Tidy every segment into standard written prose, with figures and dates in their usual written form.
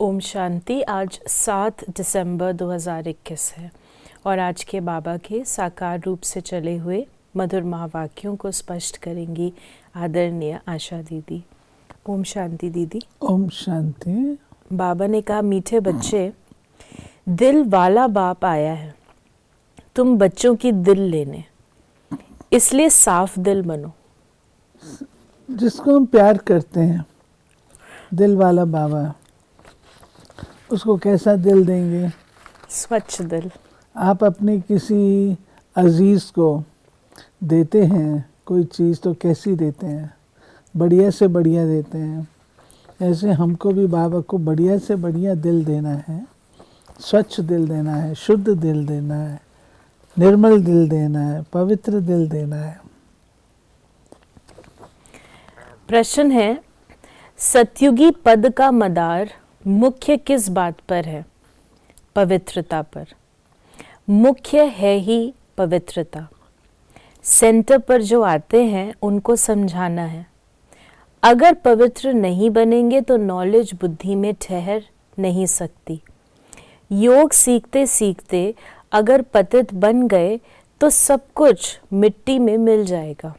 ओम शांति। आज 7 दिसंबर 2021 है और आज के बाबा के साकार रूप से चले हुए मधुर महावाक्यों को स्पष्ट करेंगी आदरणीय आशा दीदी। ओम शांति दीदी। ओम शांति। बाबा ने कहा, मीठे बच्चे, दिल वाला बाप आया है तुम बच्चों की दिल लेने, इसलिए साफ दिल बनो। जिसको हम प्यार करते हैं, दिल वाला बाबा, उसको कैसा दिल देंगे? स्वच्छ दिल। आप अपने किसी अजीज़ को देते हैं कोई चीज़ तो कैसी देते हैं? बढ़िया से बढ़िया देते हैं। ऐसे हमको भी बाबा को बढ़िया से बढ़िया दिल देना है, स्वच्छ दिल देना है, शुद्ध दिल देना है, निर्मल दिल देना है, पवित्र दिल देना है। प्रश्न है, सतयुगी पद का मदार मुख्य किस बात पर है? पवित्रता पर। मुख्य है ही पवित्रता। सेंटर पर जो आते हैं उनको समझाना है। अगर पवित्र नहीं बनेंगे तो नॉलेज बुद्धि में ठहर नहीं सकती। योग सीखते सीखते अगर पतित बन गए तो सब कुछ मिट्टी में मिल जाएगा।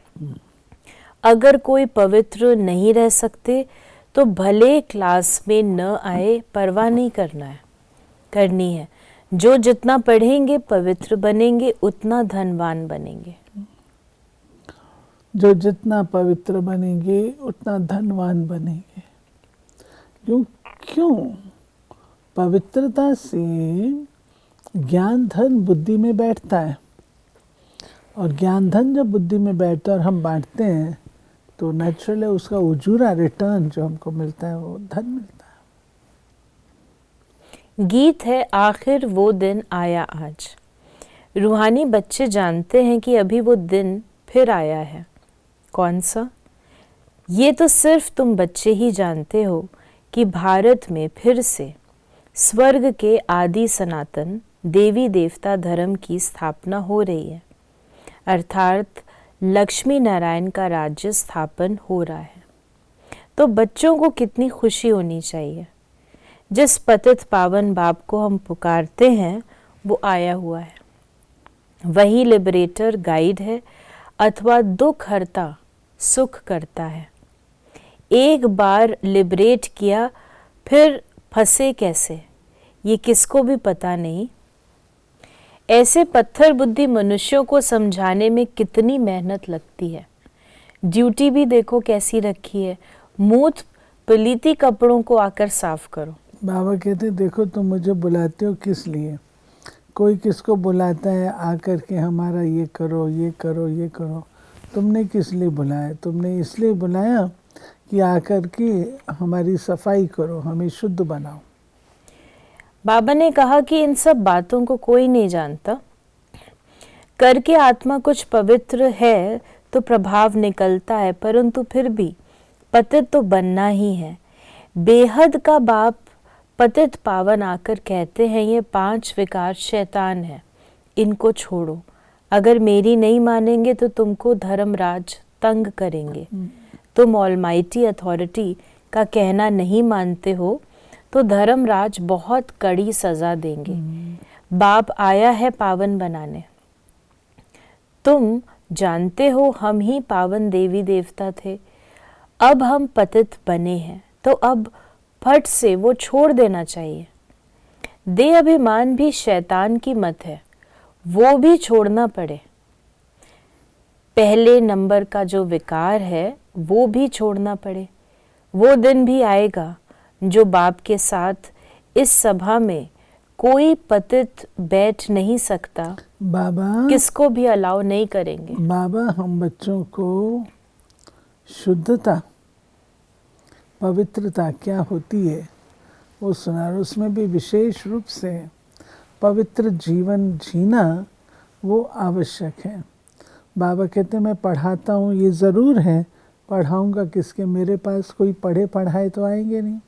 अगर कोई पवित्र नहीं रह सकते तो भले क्लास में न आए, परवाह नहीं करनी है। जो जितना पढ़ेंगे पवित्र बनेंगे, उतना धनवान बनेंगे। जो जितना पवित्र बनेंगे उतना धनवान बनेंगे। क्यों? पवित्रता से ज्ञान धन बुद्धि में बैठता है, और ज्ञान धन जब बुद्धि में बैठता है और हम बांटते हैं तो नेचुरल है, उसका उजूरा रिटर्न जो हमको मिलता है वो धन मिलता है। गीत है, आखिर वो दिन आया आज। रूहानी बच्चे जानते हैं कि अभी वो दिन फिर आया है। कौन सा? ये तो सिर्फ तुम बच्चे ही जानते हो कि भारत में फिर से स्वर्ग के आदि सनातन देवी देवता धर्म की स्थापना हो रही है, अर्थात लक्ष्मी नारायण का राज्य स्थापन हो रहा है। तो बच्चों को कितनी खुशी होनी चाहिए। जिस पतित पावन बाप को हम पुकारते हैं वो आया हुआ है। वही लिबरेटर गाइड है अथवा दुख हरता सुख करता है। एक बार लिबरेट किया फिर फंसे कैसे, ये किसको भी पता नहीं। ऐसे पत्थर बुद्धि मनुष्यों को समझाने में कितनी मेहनत लगती है। ड्यूटी भी देखो कैसी रखी है, मूत पलीती कपड़ों को आकर साफ करो। बाबा कहते देखो तुम मुझे बुलाते हो किस लिए? कोई किसको बुलाता है आकर के हमारा ये करो ये करो ये करो। तुमने किस लिए बुलाया? तुमने इसलिए बुलाया कि आकर के हमारी सफाई करो, हमें शुद्ध बनाओ। बाबा ने कहा कि इन सब बातों को कोई नहीं जानता। करके आत्मा कुछ पवित्र है तो प्रभाव निकलता है, परंतु फिर भी पतित तो बनना ही है। बेहद का बाप पतित पावन आकर कहते हैं, ये 5 विकार शैतान है, इनको छोड़ो। अगर मेरी नहीं मानेंगे तो तुमको धर्मराज तंग करेंगे। तुम ऑलमाइटी अथॉरिटी का कहना नहीं मानते हो तो धर्मराज बहुत कड़ी सजा देंगे। बाप आया है पावन बनाने। तुम जानते हो हम ही पावन देवी देवता थे, अब हम पतित बने हैं तो अब फट से वो छोड़ देना चाहिए। दे अभिमान भी शैतान की मत है, वो भी छोड़ना पड़े। पहले नंबर का जो विकार है वो भी छोड़ना पड़े। वो दिन भी आएगा जो बाप के साथ इस सभा में कोई पतित बैठ नहीं सकता। बाबा किसको भी अलाउ नहीं करेंगे। बाबा हम बच्चों को शुद्धता पवित्रता क्या होती है वो सुना, उसमें भी विशेष रूप से पवित्र जीवन जीना वो आवश्यक है। बाबा कहते मैं पढ़ाता हूँ, ये ज़रूर है, पढ़ाऊँगा किसके? मेरे पास कोई पढ़े पढ़ाए तो आएंगे नहीं,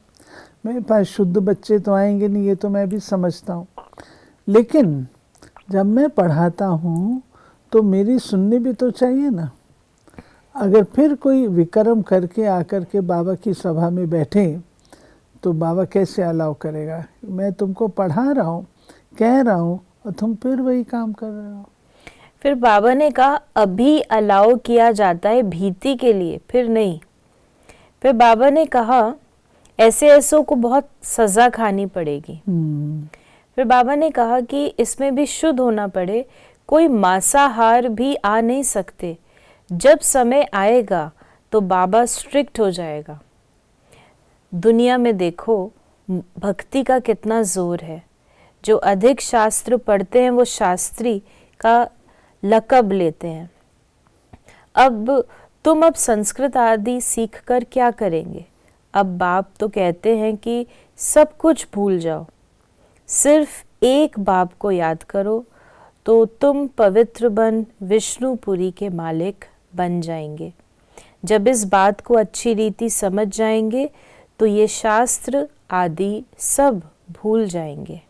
मेरे पास शुद्ध बच्चे तो आएंगे नहीं, ये तो मैं भी समझता हूँ। लेकिन जब मैं पढ़ाता हूँ तो मेरी सुननी भी तो चाहिए ना। अगर फिर कोई विक्रम करके आकर के बाबा की सभा में बैठे तो बाबा कैसे अलाउ करेगा? मैं तुमको पढ़ा रहा हूँ, कह रहा हूँ, और तुम फिर वही काम कर रहे हो। फिर बाबा ने कहा अभी अलाउ किया जाता है भीति के लिए, फिर नहीं। फिर बाबा ने कहा ऐसे ऐसों को बहुत सज़ा खानी पड़ेगी। फिर बाबा ने कहा कि इसमें भी शुद्ध होना पड़े, कोई मांसाहार भी आ नहीं सकते। जब समय आएगा तो बाबा स्ट्रिक्ट हो जाएगा। दुनिया में देखो भक्ति का कितना जोर है। जो अधिक शास्त्र पढ़ते हैं वो शास्त्री का लक़ब लेते हैं। अब तुम संस्कृत आदि सीख कर क्या करेंगे? अब बाप तो कहते हैं कि सब कुछ भूल जाओ, सिर्फ एक बाप को याद करो तो तुम पवित्र बन विष्णुपुरी के मालिक बन जाएंगे। जब इस बात को अच्छी रीति समझ जाएंगे तो ये शास्त्र आदि सब भूल जाएंगे।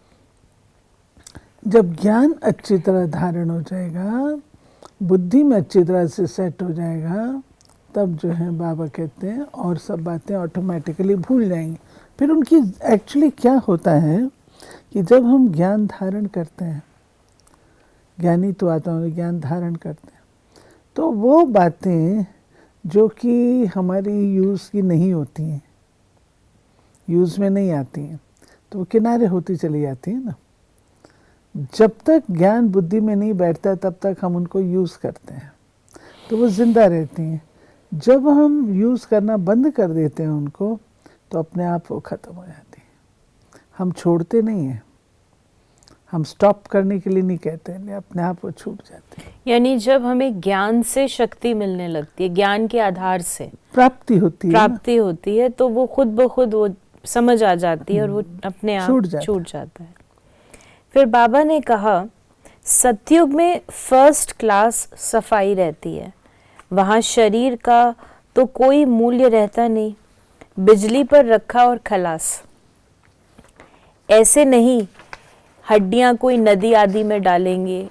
जब ज्ञान अच्छी तरह धारण हो जाएगा, बुद्धि में अच्छी तरह से सेट हो जाएगा, तब जो है बाबा कहते हैं और सब बातें ऑटोमेटिकली भूल जाएंगी। फिर उनकी एक्चुअली क्या होता है कि जब हम ज्ञान धारण करते हैं, ज्ञानी तो आता है ज्ञान धारण करते हैं, तो वो बातें जो कि हमारी यूज़ की नहीं होती हैं, यूज़ में नहीं आती हैं, तो वो किनारे होती चली जाती है ना। जब तक ज्ञान बुद्धि में नहीं बैठता तब तक हम उनको यूज़ करते हैं, तो वो ज़िंदा रहती हैं। जब हम यूज़ करना बंद कर देते हैं उनको, तो अपने आप वो ख़त्म हो जाती है। हम छोड़ते नहीं हैं, हम स्टॉप करने के लिए नहीं कहते हैं, अपने आप वो छूट जाते हैं। यानी जब हमें ज्ञान से शक्ति मिलने लगती है, ज्ञान के आधार से प्राप्ति होती है तो वो खुद ब खुद वो समझ आ जाती है और वो अपने आप छूट जाता है। फिर बाबा ने कहा सतयुग में फर्स्ट क्लास सफाई रहती है, वहाँ शरीर का तो कोई मूल्य रहता नहीं, बिजली पर रखा और खलास। ऐसे नहीं हड्डियाँ कोई नदी आदि में डालेंगे,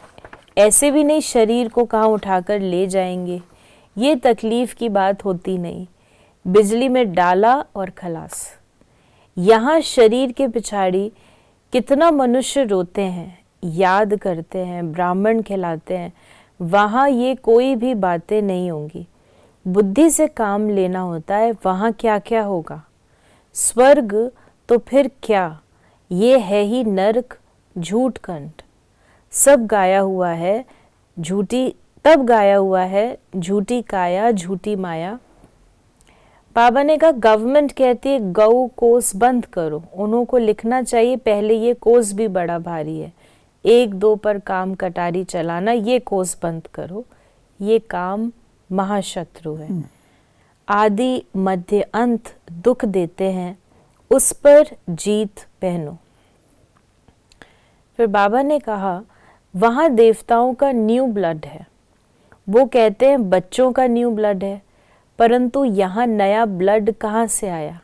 ऐसे भी नहीं शरीर को कहाँ उठाकर ले जाएंगे, ये तकलीफ़ की बात होती नहीं। बिजली में डाला और खलास। यहाँ शरीर के पिछाड़ी कितना मनुष्य रोते हैं, याद करते हैं, ब्राह्मण कहलाते हैं, वहाँ ये कोई भी बातें नहीं होंगी। बुद्धि से काम लेना होता है, वहाँ क्या क्या होगा। स्वर्ग तो फिर क्या, ये है ही नरक झूठ कंठ। सब गाया हुआ है झूठी, तब गाया हुआ है झूठी काया झूठी माया। बाबा ने कहा गवर्नमेंट कहती है गौ कोस बंद करो, उन्हों को लिखना चाहिए पहले ये कोस भी बड़ा भारी है, 1-2 पर काम कटारी चलाना, ये कोस बंद करो, ये काम महाशत्रु है। आदि मध्य अंत दुख देते हैं, उस पर जीत पहनो। फिर बाबा ने कहा वहाँ देवताओं का न्यू ब्लड है, वो कहते हैं बच्चों का न्यू ब्लड है, परंतु यहाँ नया ब्लड कहाँ से आया?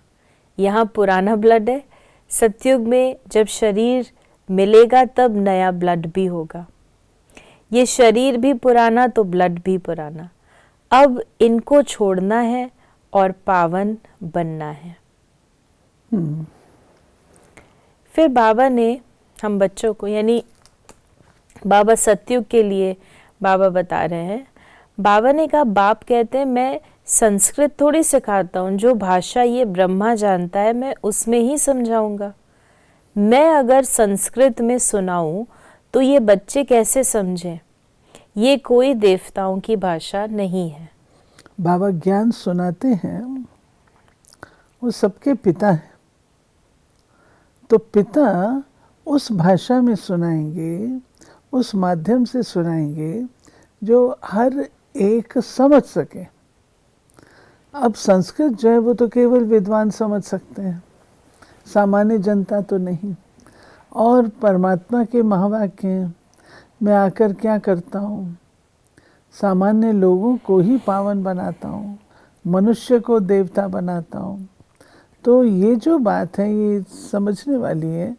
यहाँ पुराना ब्लड है। सतयुग में जब शरीर मिलेगा तब नया ब्लड भी होगा। ये शरीर भी पुराना तो ब्लड भी पुराना। अब इनको छोड़ना है और पावन बनना है। फिर बाबा ने हम बच्चों को, यानी बाबा सतयुग के लिए बाबा बता रहे हैं। बाबा ने कहा बाप कहते हैं मैं संस्कृत थोड़ी सिखाता हूँ, जो भाषा ये ब्रह्मा जानता है मैं उसमें ही समझाऊंगा। मैं अगर संस्कृत में सुनाऊं तो ये बच्चे कैसे समझें? ये कोई देवताओं की भाषा नहीं है। बाबा ज्ञान सुनाते हैं, वो सबके पिता हैं, तो पिता उस भाषा में सुनाएंगे, उस माध्यम से सुनाएंगे जो हर एक समझ सके। अब संस्कृत जो है वो तो केवल विद्वान समझ सकते हैं, सामान्य जनता तो नहीं। और परमात्मा के महावाक्य मैं आकर क्या करता हूँ, सामान्य लोगों को ही पावन बनाता हूँ, मनुष्य को देवता बनाता हूँ। तो ये जो बात है ये समझने वाली है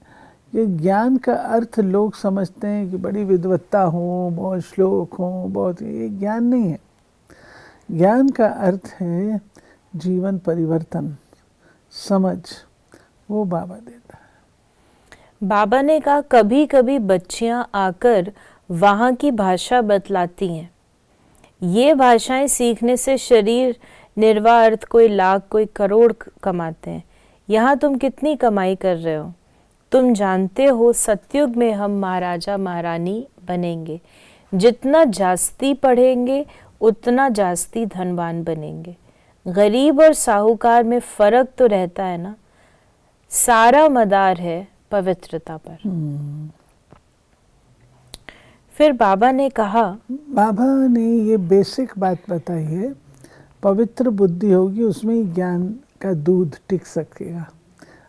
कि ज्ञान का अर्थ लोग समझते हैं कि बड़ी विद्वत्ता हो, बहुत श्लोक हो, बहुत, ये ज्ञान नहीं है। ज्ञान का अर्थ है जीवन परिवर्तन, समझ, वो बाबा देता है। बाबा ने कहा कभी कभी बच्चियां आकर वहाँ की भाषा बतलाती हैं। ये भाषाएं सीखने से शरीर निर्वाह अर्थ कोई लाख कोई करोड़ कमाते हैं। यहाँ तुम कितनी कमाई कर रहे हो? तुम जानते हो सतयुग में हम महाराजा महारानी बनेंगे। जितना जास्ती पढ़ेंगे उतना जास्ती धनवान बनेंगे। गरीब और साहूकार में फर्क तो रहता है ना। सारा मदार है पवित्रता पर। फिर बाबा ने कहा, बाबा ने ये बेसिक बात बताई है, पवित्र बुद्धि होगी उसमें ही ज्ञान का दूध टिक सकेगा।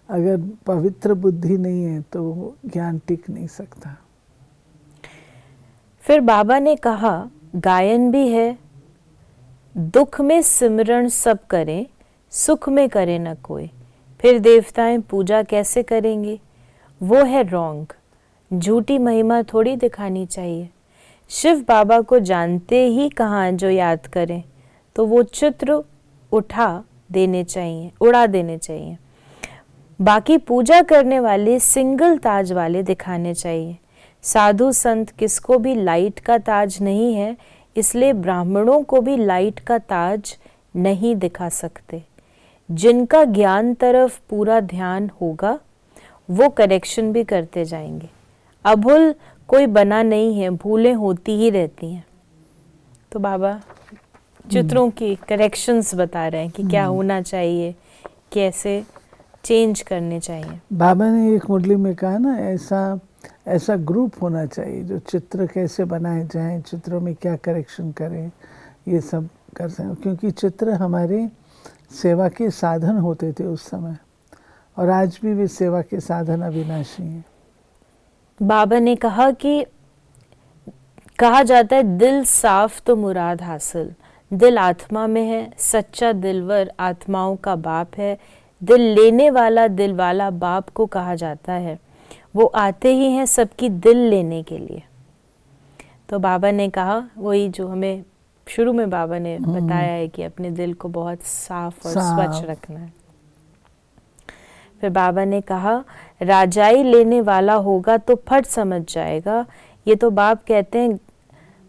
अगर पवित्र बुद्धि नहीं है तो ज्ञान टिक नहीं सकता। फिर बाबा ने कहा गायन भी है, दुख में सिमरण सब करें, सुख में करे न कोई। फिर देवताएं पूजा कैसे करेंगे? वो है रॉन्ग। झूठी महिमा थोड़ी दिखानी चाहिए। शिव बाबा को जानते ही कहाँ जो याद करें, तो वो चित्र उड़ा देने चाहिए। बाकी पूजा करने वाले सिंगल ताज वाले दिखाने चाहिए। साधु संत किसको भी लाइट का ताज नहीं है, इसलिए ब्राह्मणों को भी लाइट का ताज नहीं दिखा सकते। जिनका ज्ञान तरफ पूरा ध्यान होगा वो करेक्शन भी करते जाएंगे। अभूल कोई बना नहीं है, भूलें होती ही रहती हैं। तो बाबा चित्रों की करेक्शंस बता रहे हैं कि क्या होना चाहिए, कैसे चेंज करने चाहिए। बाबा ने एक मुरली में कहा ना, ऐसा ग्रुप होना चाहिए जो चित्र कैसे बनाए जाएं, चित्रों में क्या करेक्शन करें, ये सब कर सकें। क्योंकि चित्र हमारे सेवा के साधन होते थे उस समय, और आज भी वे सेवा के साधन अविनाशी हैं। बाबा ने कहा कि कहा जाता है दिल साफ तो मुराद हासिल। दिल आत्मा में है, सच्चा दिलवर आत्माओं का बाप है। दिल लेने वाला दिल वाला बाप को कहा जाता है। वो आते ही हैं सबकी दिल लेने के लिए। तो बाबा ने कहा वही जो हमें शुरू में बाबा ने बताया है कि अपने दिल को बहुत साफ और स्वच्छ रखना है। फिर बाबा ने कहा राजाई लेने वाला होगा तो फट समझ जाएगा। ये तो बाप कहते हैं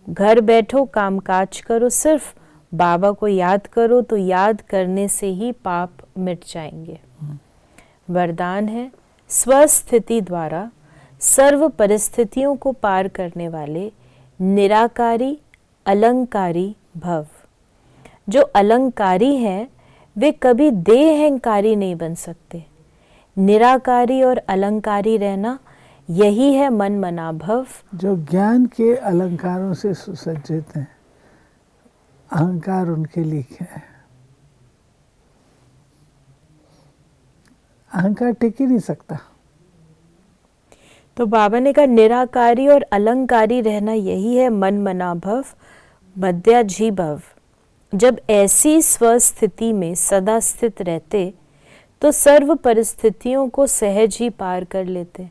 घर बैठो कामकाज करो, सिर्फ बाबा को याद करो तो याद करने से ही पाप मिट जाएंगे। वरदान है स्वस्थिति द्वारा सर्व परिस्थितियों को पार करने वाले निराकारी अलंकारी भव। जो अलंकारी हैं वे कभी देहंकारी नहीं बन सकते। निराकारी और अलंकारी रहना यही है मन मना भव। जो ज्ञान के अलंकारों से सुसज्जित हैं, अहंकार उनके लिए क्या है? अहंकार टिक ही नहीं सकता। तो बाबा ने कहा निराकारी और अलंकारी रहना यही है मन मना भव मध्याजी भव। जब ऐसी स्वस्थिति में सदा स्थित रहते तो सर्व परिस्थितियों को सहज ही पार कर लेते।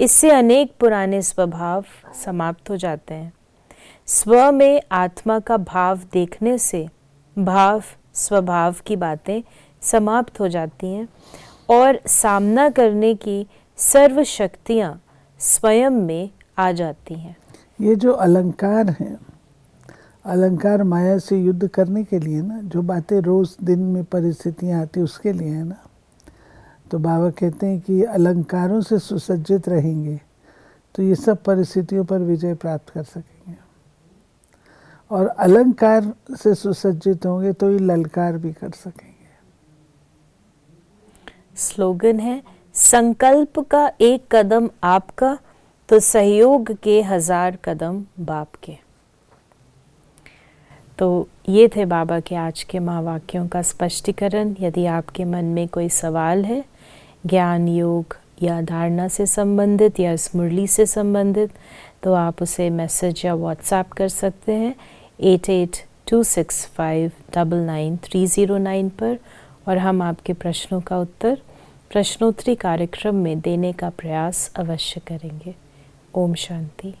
इससे अनेक पुराने स्वभाव समाप्त हो जाते हैं। स्व में आत्मा का भाव देखने से भाव स्वभाव की बातें समाप्त हो जाती हैं और सामना करने की सर्व शक्तियाँ स्वयं में आ जाती हैं। ये जो अलंकार हैं, अलंकार माया से युद्ध करने के लिए ना, जो बातें रोज दिन में परिस्थितियाँ आती उसके लिए है ना। तो बाबा कहते हैं कि अलंकारों से सुसज्जित रहेंगे तो ये सब परिस्थितियों पर विजय प्राप्त कर सकेंगे, और अलंकार से सुसज्जित होंगे तो ये ललकार भी कर सकेंगे। स्लोगन है संकल्प का एक कदम आपका तो सहयोग के 1000 कदम बाप के। तो ये थे बाबा के आज के महावाक्यों का स्पष्टीकरण। यदि आपके मन में कोई सवाल है ज्ञान योग या धारणा से संबंधित या इस मुरली से संबंधित, तो आप उसे मैसेज या व्हाट्सएप कर सकते हैं 8826599309 पर, और हम आपके प्रश्नों का उत्तर प्रश्नोत्तरी कार्यक्रम में देने का प्रयास अवश्य करेंगे। ओम शांति।